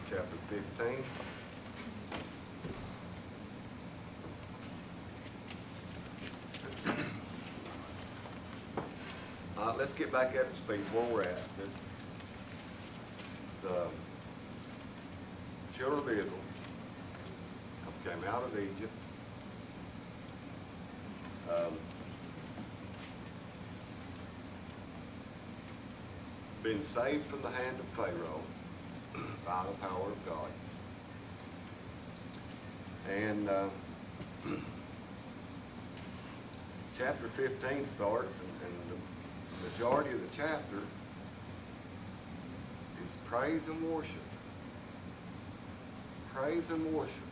chapter 15. Let's get back up to speed where we're at. The children of Israel came out of Egypt. Been saved from the hand of Pharaoh by the power of God. And chapter 15 starts, and the majority of the chapter is praise and worship. Praise and worship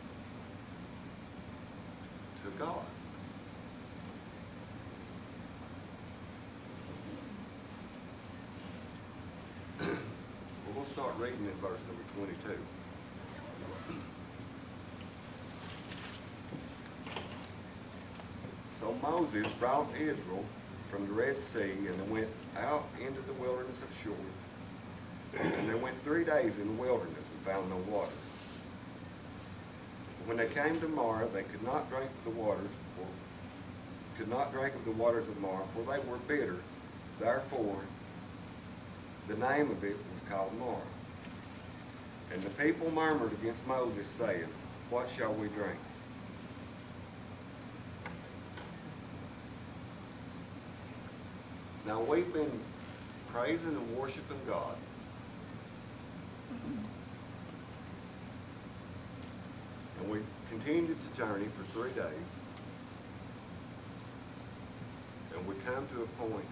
to God. We're going to start reading in verse number 22. So Moses brought Israel from the Red Sea, and they went out into the wilderness of Shur. And they went 3 days in the wilderness and found no water. When they came to Marah, they could not drink of the waters of Marah, for they were bitter. Therefore, the name of it was called Marah. And the people murmured against Moses, saying, "What shall we drink?" Now we've been praising and worshiping God. And we continued the journey for 3 days. And we come to a point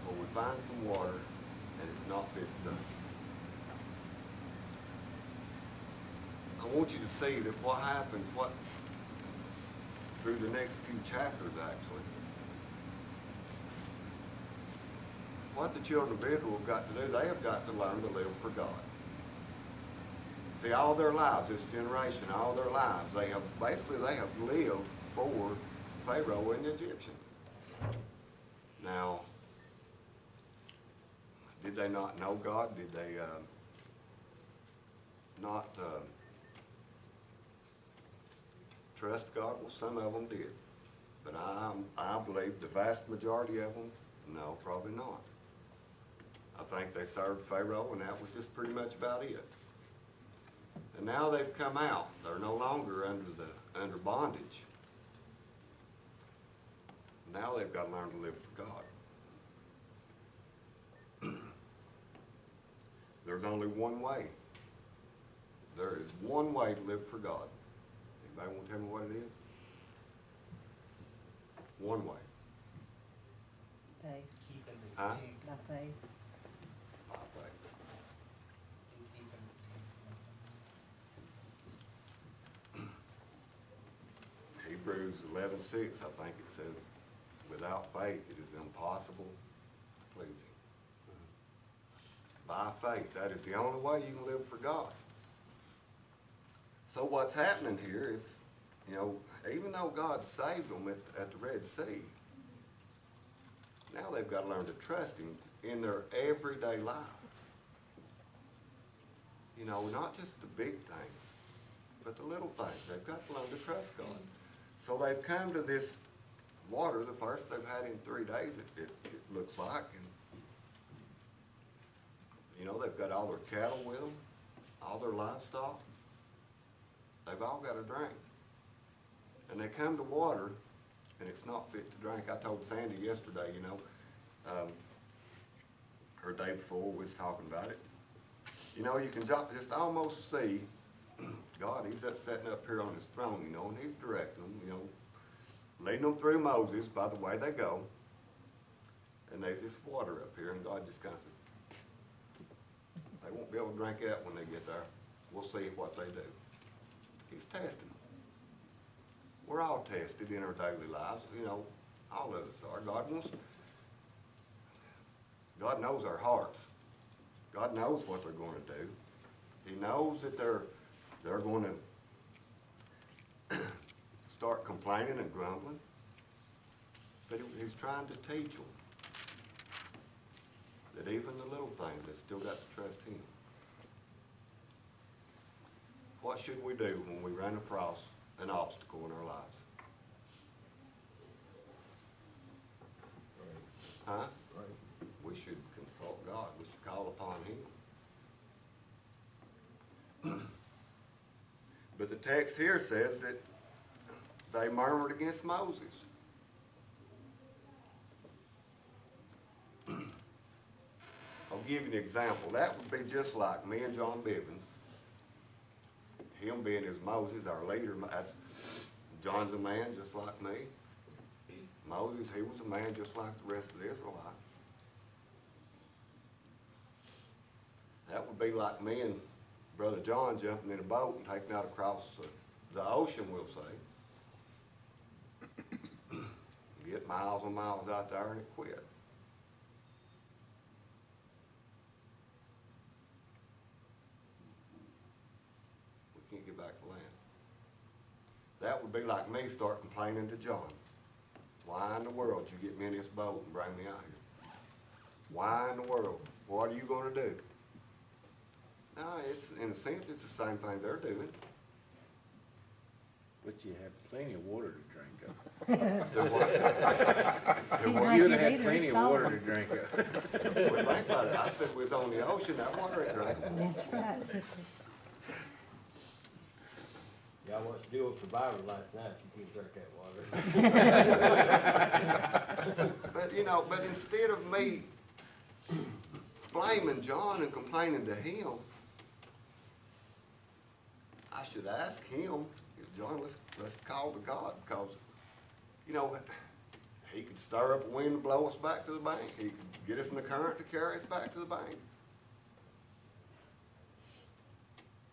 where we find some water and it's not fit to drink. I want you to see that what happens, through the next few chapters actually, what the children of Israel have got to do, they have got to learn to live for God. See, all their lives, this generation, all their lives, they have lived for Pharaoh and the Egyptians. Now, did they not know God? Did they not trust God? Well, some of them did. But I believe the vast majority of them, no, probably not. I think they served Pharaoh, and that was just pretty much about it. And now they've come out. They're no longer under bondage. Now they've got to learn to live for God. There's only one way. There is one way to live for God. Anybody want to tell me what it is? One way. Faith. Huh? By faith. By faith. Hebrews 11:6, I think it says, without faith it is impossible to please Him. By faith, that is the only way you can live for God. So what's happening here is, even though God saved them at the Red Sea, now they've got to learn to trust Him in their everyday life. Not just the big things, but the little things. They've got to learn to trust God. So they've come to this water, the first they've had in 3 days, it looks like. And, they've got all their cattle with them, all their livestock. They've all got to drink. And they come to water, and it's not fit to drink. I told Sandy yesterday, her day before, we was talking about it. You can just almost see God, He's just sitting up here on His throne, and He's directing them, leading them through Moses by the way they go. And there's this water up here, and God just kind of said, they won't be able to drink that when they get there. We'll see what they do. He's testing them. We're all tested in our daily lives, all of us are. God knows our hearts. God knows what they're going to do. He knows that they're going to start complaining and grumbling. But He's trying to teach them that even the little things, they've still got to trust Him. what should we do when we run across an obstacle in our lives? Huh? Right. We should consult God. We should call upon Him. But the text here says that they murmured against Moses. I'll give you an example. That would be just like me and John Bivens. Him being as Moses, our leader. John's a man just like me. Moses, he was a man just like the rest of the Israelites. That would be like me and Brother John jumping in a boat and taking out across the ocean, we'll say. Get miles and miles out there and it quit. We can't get back to land. That would be like me start complaining to John. Why in the world did you get me in this boat and bring me out here? Why in the world? What are you going to do? No, it's, in a sense, it's the same thing they're doing. But you have plenty of water to drink of. Do what? Do what? You you would have either, plenty of it's water all. to drink of. Well, think about it. I said we was on the ocean, that water ain't drinkable. That's right. Y'all watched Dual Survivor last night, you can drink that water. But instead of me blaming John and complaining to him, I should ask him, John, let's call to God, because, he could stir up a wind to blow us back to the bank. He could get us in the current to carry us back to the bank.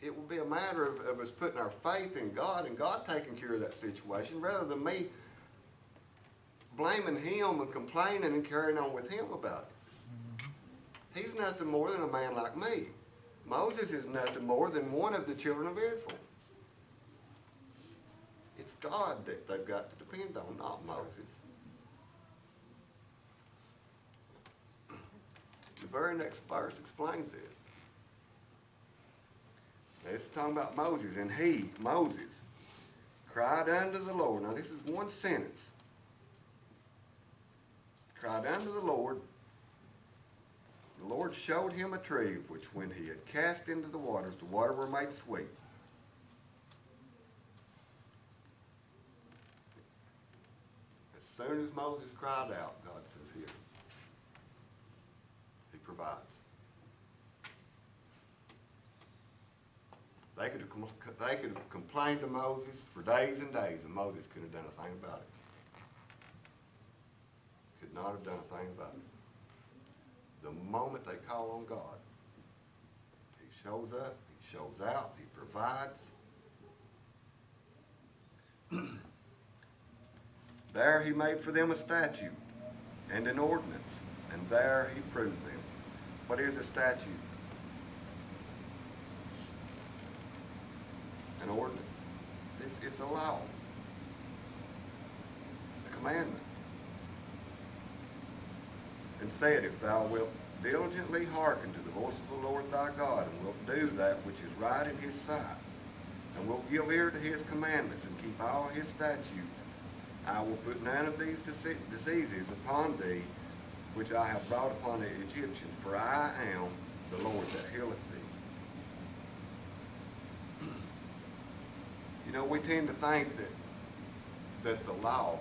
It would be a matter of us putting our faith in God and God taking care of that situation rather than me blaming him and complaining and carrying on with him about it. He's nothing more than a man like me. Moses is nothing more than one of the children of Israel. It's God that they've got to depend on, not Moses. The very next verse explains this. It's talking about Moses, and he, Moses, cried unto the Lord. Now this is one sentence. Cried unto the Lord showed him a tree, which when he had cast into the waters were made sweet. As soon as Moses cried out, God says here, he provides. They could have complained to Moses for days and days, and Moses couldn't have done a thing about it. Could not have done a thing about it. The moment they call on God, he shows up, he shows out, he provides. There he made for them a statute and an ordinance, and there he proved them. What is a statute? An ordinance. It's a law, a commandment. And said, if thou wilt diligently hearken to the voice of the Lord thy God, and wilt do that which is right in his sight, and wilt give ear to his commandments, and keep all his statutes, I will put none of these diseases upon thee, which I have brought upon the Egyptians, for I am the Lord that healeth thee. We tend to think that the law,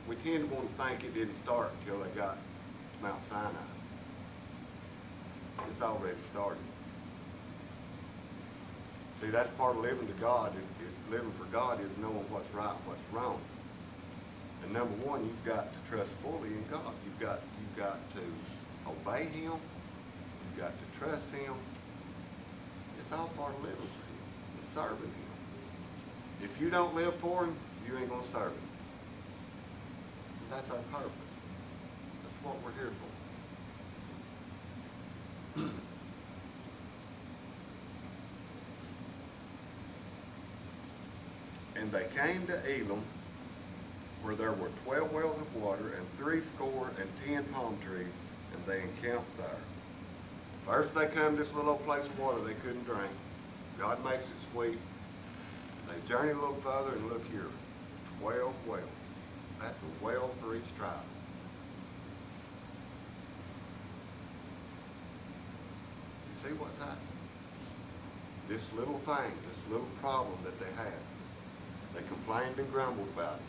we tend to want to think it didn't start until they got to Mount Sinai. It's already started. See, that's part of living to God. Living for God is knowing what's right and what's wrong. And number one, you've got to trust fully in God. You've got to obey Him. You've got to trust Him. It's all part of living for Him and serving Him. If you don't live for Him, you ain't going to serve Him. And that's our purpose. That's what we're here for. And they came to Elim, where there were 12 wells of water and 70 palm trees, and they encamped there. First they come to this little old place of water they couldn't drink. God makes it sweet. They journey a little further and look here, 12 wells. That's a well for each tribe. You see what's happening? This little thing, this little problem that they had, they complained and grumbled about it.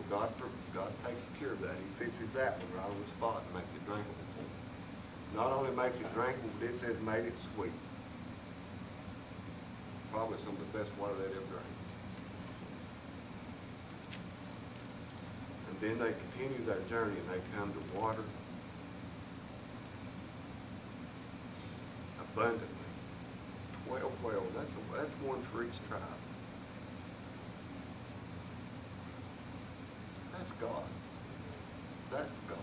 Well, God takes care of that. He fixes that one right on the spot and makes it drinkable for them. Not only makes it drinkable, but it says made it sweet. Probably some of the best water they'd ever drank. And then they continue their journey and they come to water abundantly. 12 wells, that's one for each tribe. That's God. That's God.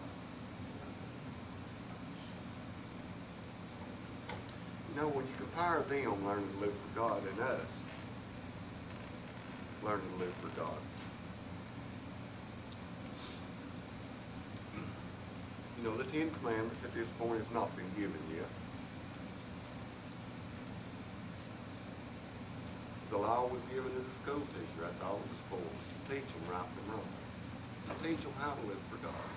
You know, when you compare them learning to live for God and us learning to live for God, you know, the Ten Commandments at this point has not been given yet. The law was given to the school teacher. That's all it was for, was to teach them right from wrong. To teach them how to live for God.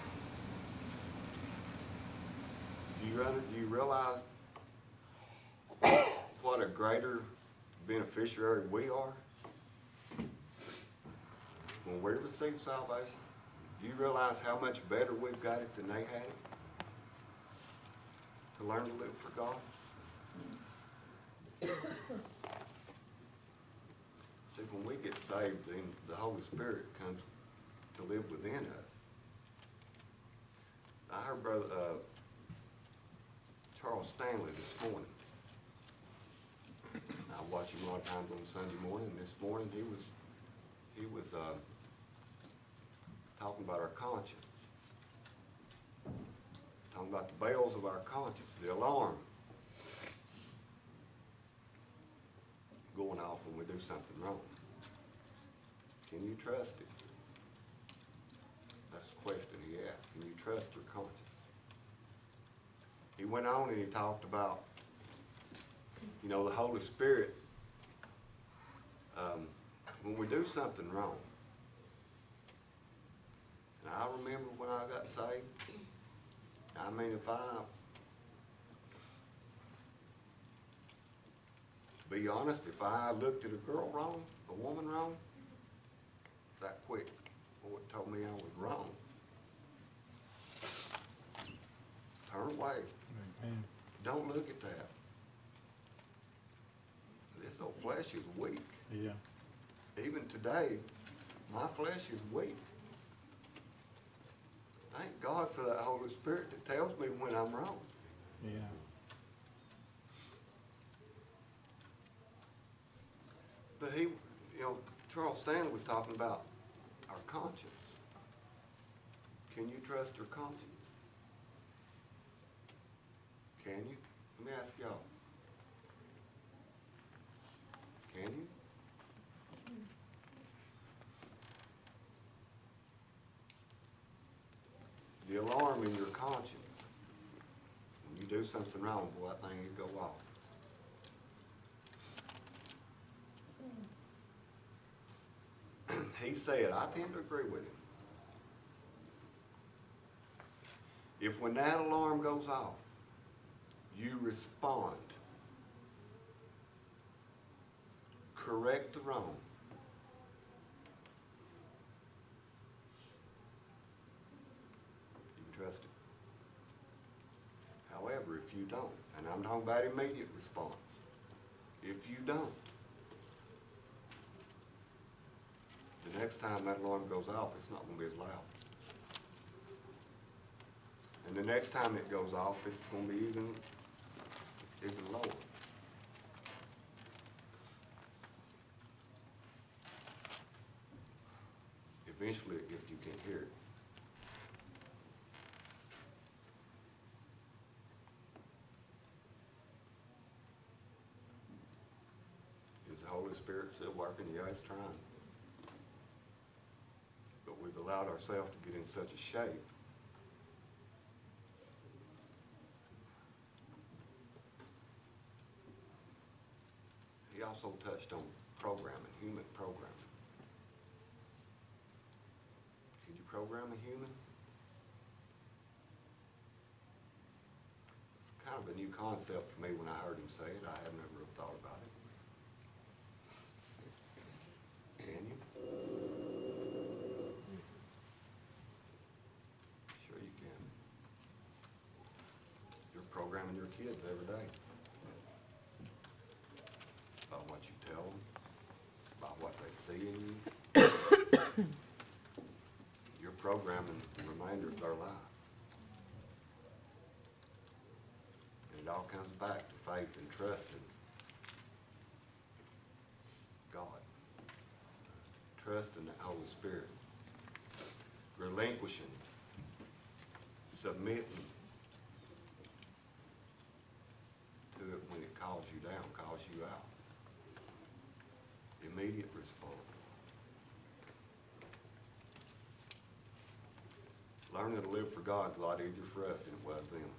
Do you realize what a greater beneficiary we are when we receive salvation? Do you realize how much better we've got it than they had it? To learn to live for God? See, when we get saved, then the Holy Spirit comes to live within us. I heard Brother Charles Stanley this morning. I watch him a lot of times on Sunday morning. And this morning he was talking about our conscience, talking about the bells of our conscience, the alarm going off when we do something wrong. Can you trust it? That's the question he asked. Can you trust your conscience? He went on and he talked about, you know, the Holy Spirit, when we do something wrong. And I remember when I got saved, I mean, to be honest, if I looked at a girl wrong, a woman wrong, that quick, boy, it told me I was wrong. Turn away. Amen. Don't look at that. This old flesh is weak. Yeah. Even today, my flesh is weak. Thank God for that Holy Spirit that tells me when I'm wrong. Yeah. But he, you know, Charles Stanley was talking about our conscience. Can you trust your conscience? Can you? Let me ask y'all. Can you? The alarm in your conscience, when you do something wrong, boy, that thing will go off. He said, I tend to agree with him. If when that alarm goes off, you respond, correct the wrong, you can trust it. However, if you don't, and I'm talking about immediate response, if you don't, the next time that alarm goes off, it's not going to be as loud. And the next time it goes off, it's going to be even lower. Eventually it gets, you can't hear it. Is the Holy Spirit still working? Yeah, it's trying. But we've allowed ourselves to get in such a shape also touched on programming, human programming. Can you program a human? It's kind of a new concept for me when I heard him say it. I had never thought about it. Can you? Sure you can. You're programming your kids every day. About what you tell them, about what they see in you. You're programming the remainder of their life. And it all comes back to faith and trusting God. Trusting the Holy Spirit. Relinquishing. Submitting to it when it calls you down, calls you out. Immediate response. Learning to live for God is a lot easier for us than it was them.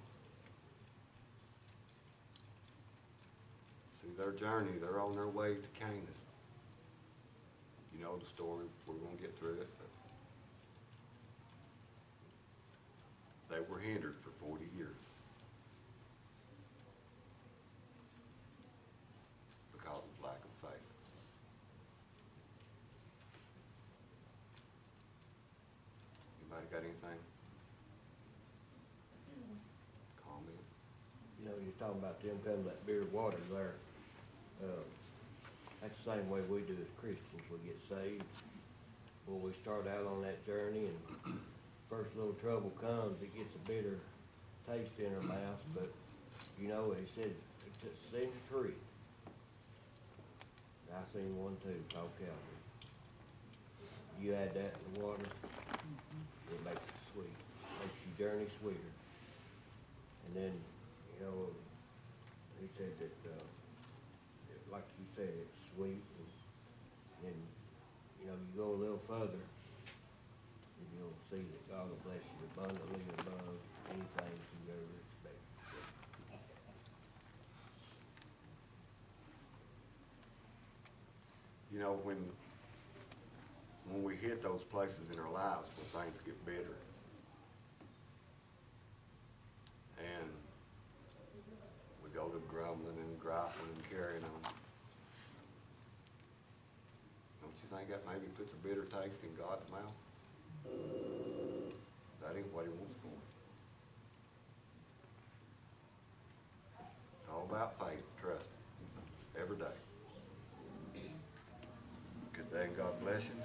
See, their journey, they're on their way to Canaan. You know the story, we're going to get through it. But they were hindered for 40 years. Because of lack of faith. Anybody got anything? Comment? You know, you're talking about them coming that beer of water there. That's the same way we do as Christians. We get saved. Well, we start out on that journey, and first little trouble comes, it gets a bitter taste in our mouth. But you know, he said, seen a tree. I seen one too, called Calvary. You add that in the water, it makes it sweet, makes your journey sweeter. And then, you know, he said that, like you said, it's sweet, and you know, you go a little further, and you'll see that God will bless you abundantly above anything you ever expect. You know, when we hit those places in our lives where things get bitter, and we go to grumbling and griping and carrying on, don't you think that maybe puts a bitter taste in God's mouth? That ain't what he wants for us. It's all about faith, trust every day. Good day and God bless you.